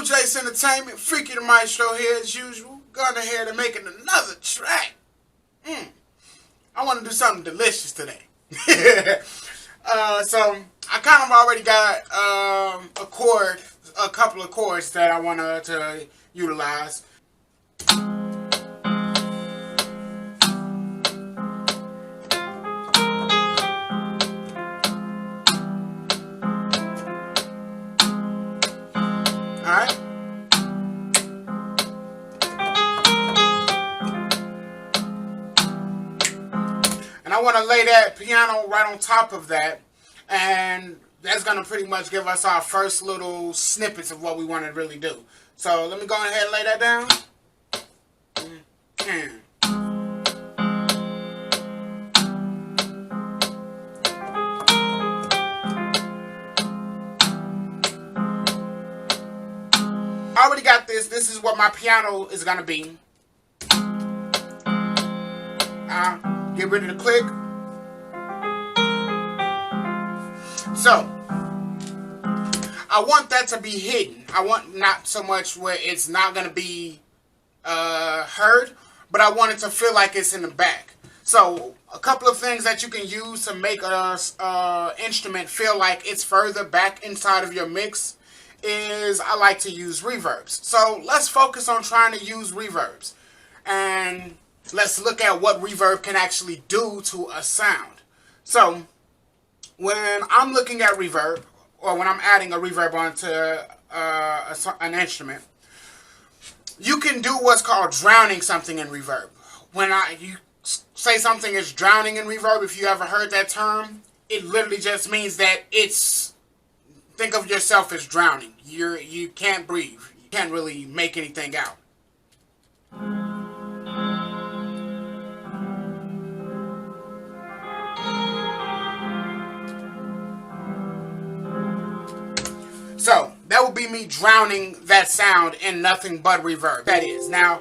Blue Jays Entertainment, Freaky the Maestro here as usual. Gone ahead and making another track. I want to do something delicious today. So I kind of already got a couple of chords that I want to utilize. Alright. And I want to lay that piano right on top of that. And that's going to pretty much give us our first little snippets of what we want to really do. So let me go ahead and lay that down. I already got this. This is what my piano is going to be. Get rid of the click. So, I want that to be hidden. I want not so much where it's not going to be heard, but I want it to feel like it's in the back. So, a couple of things that you can use to make an instrument feel like it's further back inside of your mix is I like to use reverbs. So let's focus on trying to use reverbs. And let's look at what reverb can actually do to a sound. So when I'm looking at reverb, or when I'm adding a reverb onto an instrument, you can do what's called drowning something in reverb. When you say something is drowning in reverb, if you ever heard that term, it literally just means that think of yourself as drowning. You can't breathe. You can't really make anything out. So that would be me drowning that sound in nothing but reverb. That is. Now,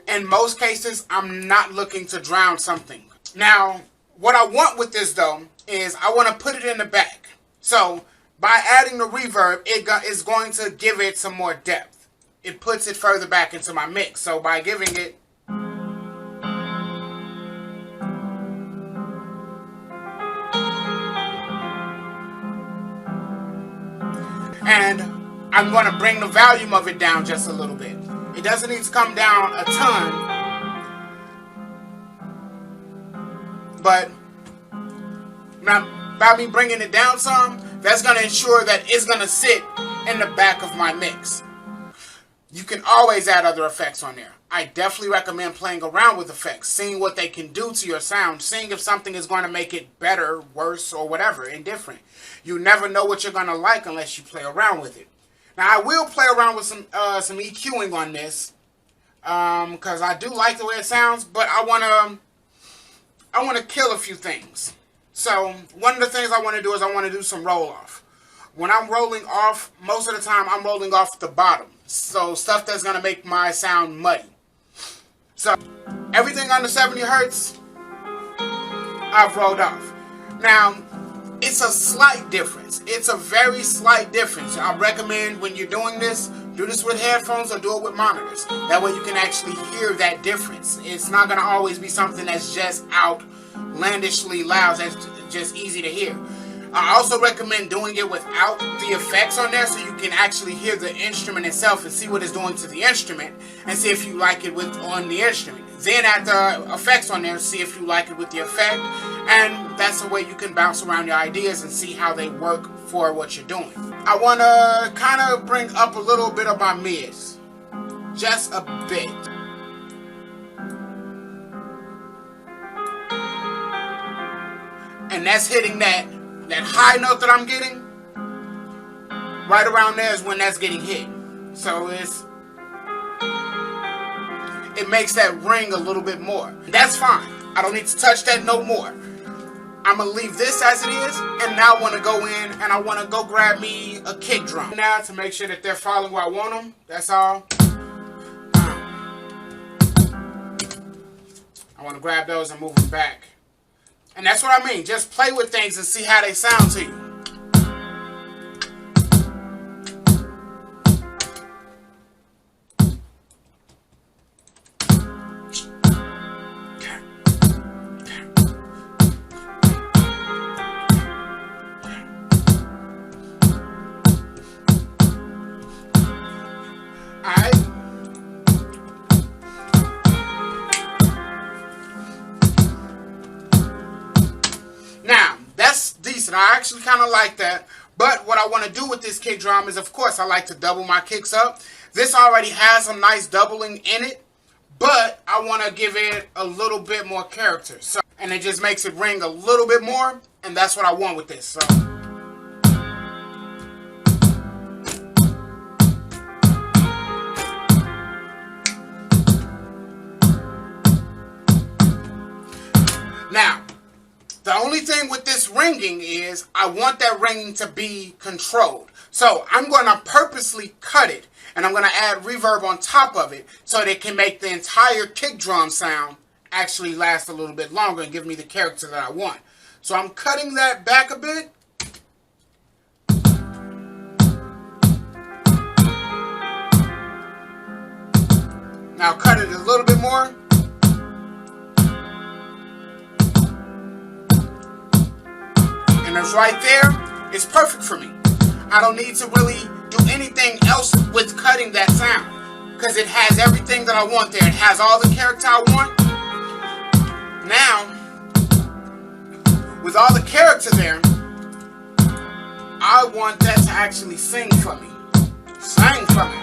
in most cases, I'm not looking to drown something. Now, what I want with this though is I want to put it in the back. So by adding the reverb, it is going to give it some more depth. It puts it further back into my mix. So by giving it... And I'm going to bring the volume of it down just a little bit. It doesn't need to come down a ton. But now, by me bringing it down some, that's going to ensure that it's going to sit in the back of my mix. You can always add other effects on there. I definitely recommend playing around with effects, seeing what they can do to your sound, seeing if something is going to make it better, worse, or whatever, indifferent. You never know what you're going to like unless you play around with it. Now, I will play around with some EQing on this, because I do like the way it sounds, but I want to kill a few things. So, one of the things I want to do is I want to do some roll-off. When I'm rolling off, most of the time I'm rolling off the bottom. So, stuff that's going to make my sound muddy. So, everything under 70 hertz, I've rolled off. Now, it's a slight difference. It's a very slight difference. I recommend when you're doing this, do this with headphones or do it with monitors. That way you can actually hear that difference. It's not going to always be something that's just outlandishly loud, that's just easy to hear. I also recommend doing it without the effects on there so you can actually hear the instrument itself and see what it's doing to the instrument and see if you like it on the instrument. Then add the effects on there, see if you like it with the effect, and that's the way you can bounce around your ideas and see how they work for what you're doing. I want to kind of bring up a little bit of my mids, just a bit. And that's hitting that high note that I'm getting. Right around there is when that's getting hit. So it makes that ring a little bit more. That's fine. I don't need to touch that no more. I'm going to leave this as it is, and now I want to go in and I want to go grab me a kick drum. Now to make sure that they're following where I want them, that's all. I want to grab those and move them back. And that's what I mean. Just play with things and see how they sound to you. And I actually kind of like that. But what I want to do with this kick drum is, of course, I like to double my kicks up. This already has some nice doubling in it, but I want to give it a little bit more character. So, and it just makes it ring a little bit more, and that's what I want with this. So. Now, the only thing with this ringing is I want that ringing to be controlled. So I'm going to purposely cut it, and I'm going to add reverb on top of it so that it can make the entire kick drum sound actually last a little bit longer and give me the character that I want. So I'm cutting that back a bit. Now cut it a little bit more. And it's right there. It's perfect for me. I don't need to really do anything else with cutting that sound, because it has everything that I want there. It has all the character I want. Now, with all the character there, I want that to actually sing for me. Sing for me.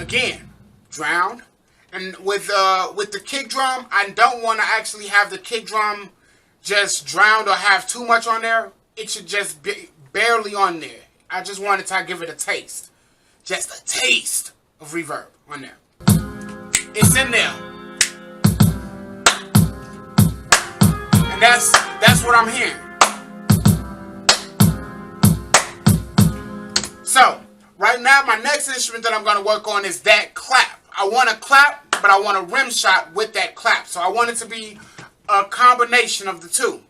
Again, drowned. And with the kick drum, I don't want to actually have the kick drum just drowned or have too much on there. It should just be barely on there. I just wanted to give it a taste. Just a taste of reverb on there. It's in there. And that's what I'm hearing. So, right now, my next instrument that I'm going to work on is that clap. I want a clap, but I want a rim shot with that clap. So I want it to be a combination of the two.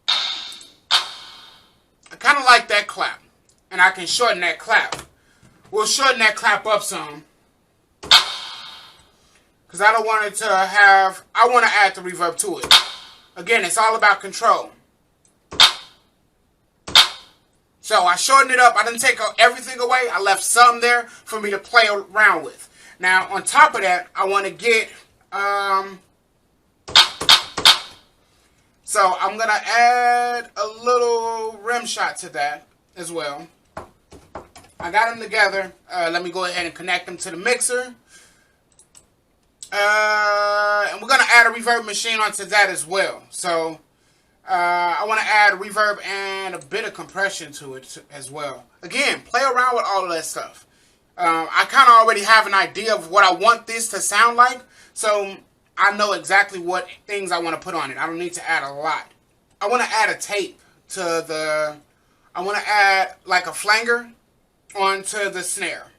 I kind of like that clap. And I can shorten that clap. We'll shorten that clap up some. Because I don't want it to have... I want to add the reverb to it. Again, it's all about control. So I shortened it up. I didn't take everything away. I left some there for me to play around with. Now, on top of that, I want to get, so I'm going to add a little rim shot to that as well. I got them together. Let me go ahead and connect them to the mixer. And we're going to add a reverb machine onto that as well. So, I want to add reverb and a bit of compression to it as well. Again, play around with all of that stuff. I kind of already have an idea of what I want this to sound like, so I know exactly what things I want to put on it. I don't need to add a lot. I want to add a tape to the... I want to add like a flanger onto the snare.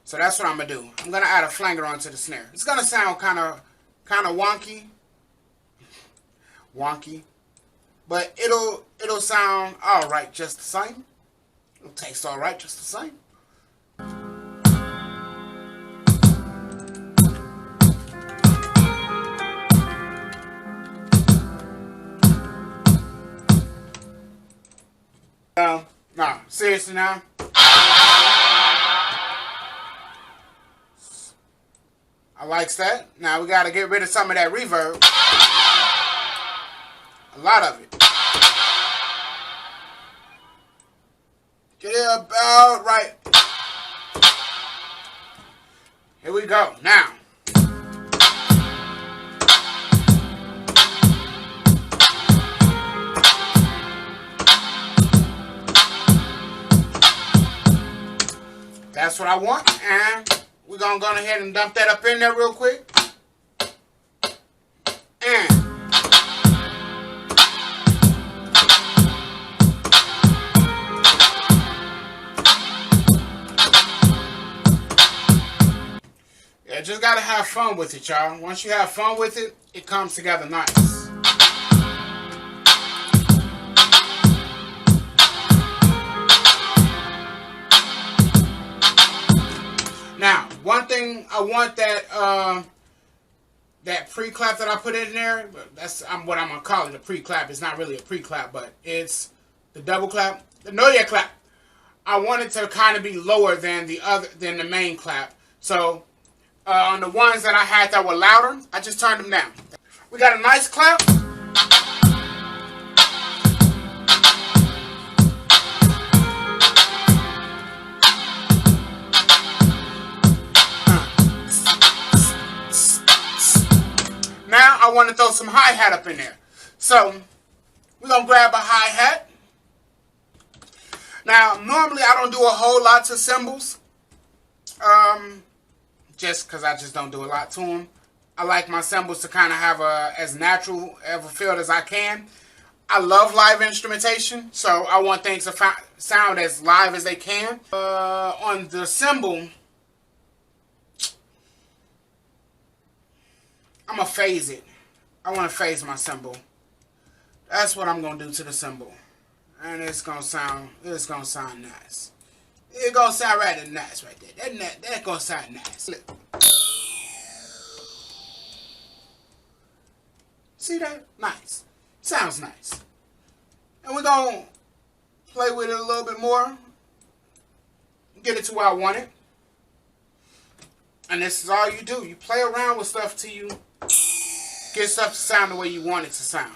So that's what I'm going to do. I'm going to add a flanger onto the snare. It's going to sound kind of wonky. Wonky. But it'll sound alright just the same. It'll taste alright just the same. No, seriously now. I likes that. Now we gotta get rid of some of that reverb. A lot of it. Get it about right. Here we go. Now. That's what I want, and we're going to go ahead and dump that up in there real quick. And yeah, just got to have fun with it, y'all. Once you have fun with it, it comes together nice. Now, one thing I want that that pre-clap that I put in there, that's what I'm gonna call it, a pre-clap. It's not really a pre-clap, but it's the double clap, the know your clap. I want it to kind of be lower than the main clap. So On the ones that I had that were louder, I just turned them down. We got a nice clap. Now I want to throw some hi-hat up in there. So we're going to grab a hi-hat. Now, normally I don't do a whole lot to cymbals. Just because I just don't do a lot to them. I like my cymbals to kind of have as natural of a feel as I can. I love live instrumentation, so I want things to sound as live as they can. On the cymbal, I'm going to phase it. I want to phase my cymbal. That's what I'm going to do to the cymbal. And it's going to sound nice. It's going to sound rather nice right there. That's going to sound nice. See that? Nice. Sounds nice. And we're going to play with it a little bit more. Get it to where I want it. And this is all you do. You play around with stuff till you get stuff to sound the way you want it to sound.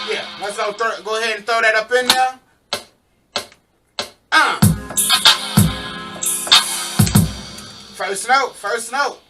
Yeah, let's go ahead and throw that up in there. First note, first note.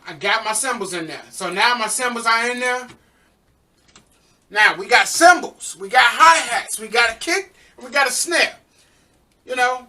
I got my cymbals in there. So now my cymbals are in there. Now we got cymbals, we got hi-hats, we got a kick, and we got a snare. You know.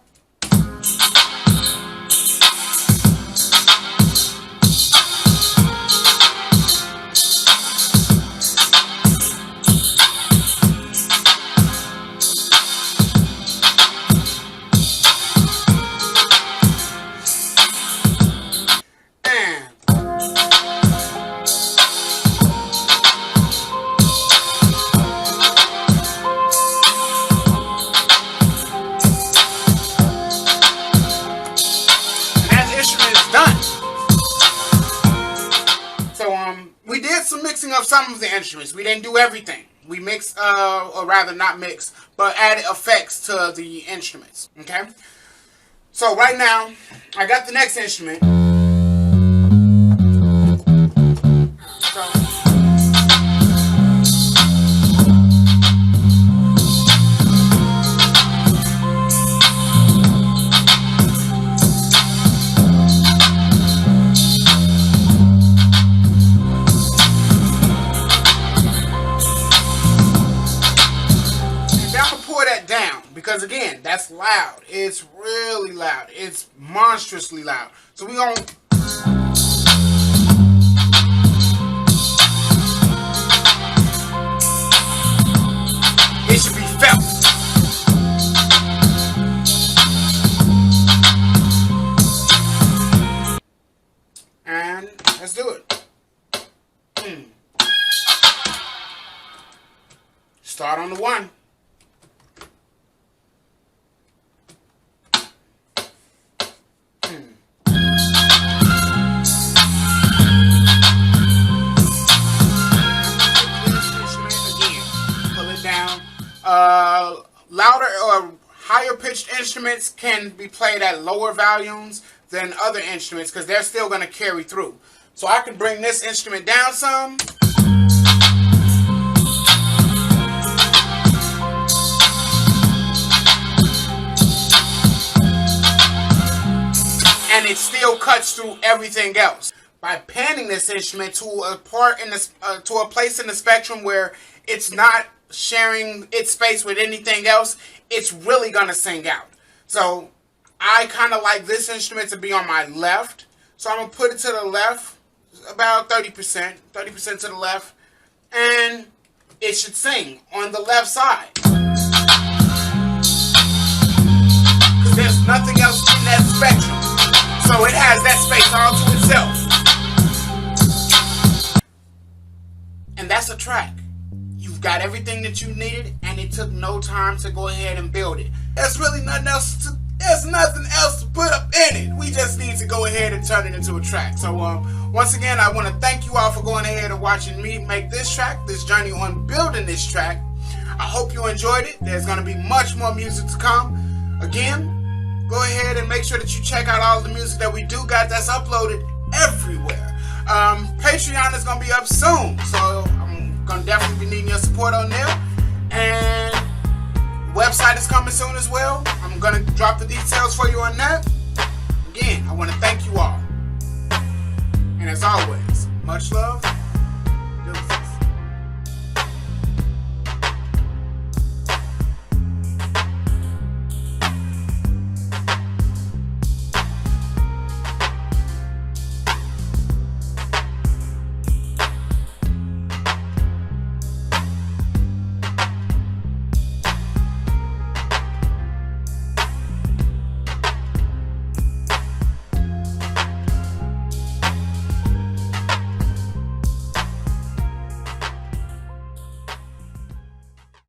We did some mixing of some of the instruments. We didn't do everything. We mixed, or rather not mixed, but added effects to the instruments. Okay? So right now, I got the next instrument. Because again, that's loud. It's really loud. It's monstrously loud. So we gonna it should be felt. And let's do it. Start on the one. Louder or higher pitched instruments can be played at lower volumes than other instruments because they're still going to carry through. So I can bring this instrument down some. And it still cuts through everything else. By panning this instrument to a part in this, to a place in the spectrum where it's not sharing its space with anything else, it's really gonna sing out. So I kind of like this instrument to be on my left, so I'm going to put it to the left, about 30% to the left, and it should sing on the left side. Because there's nothing else in that spectrum, so it has that space all to itself. And that's a track. You've got everything that you needed, and it took no time to go ahead and build it. There's nothing else to put up in it. We just need to go ahead and turn it into a track. So once again, I want to thank you all for going ahead and watching me make this track, this journey on building this track. I hope you enjoyed it. There's going to be much more music to come. Again, go ahead and make sure that you check out all the music that we do got that's uploaded everywhere. Patreon is going to be up soon, so I'm going to definitely be needing your support on there. And website is coming soon as well. I'm going to drop the details for you on that. Again, I want to thank you all. And as always, much love.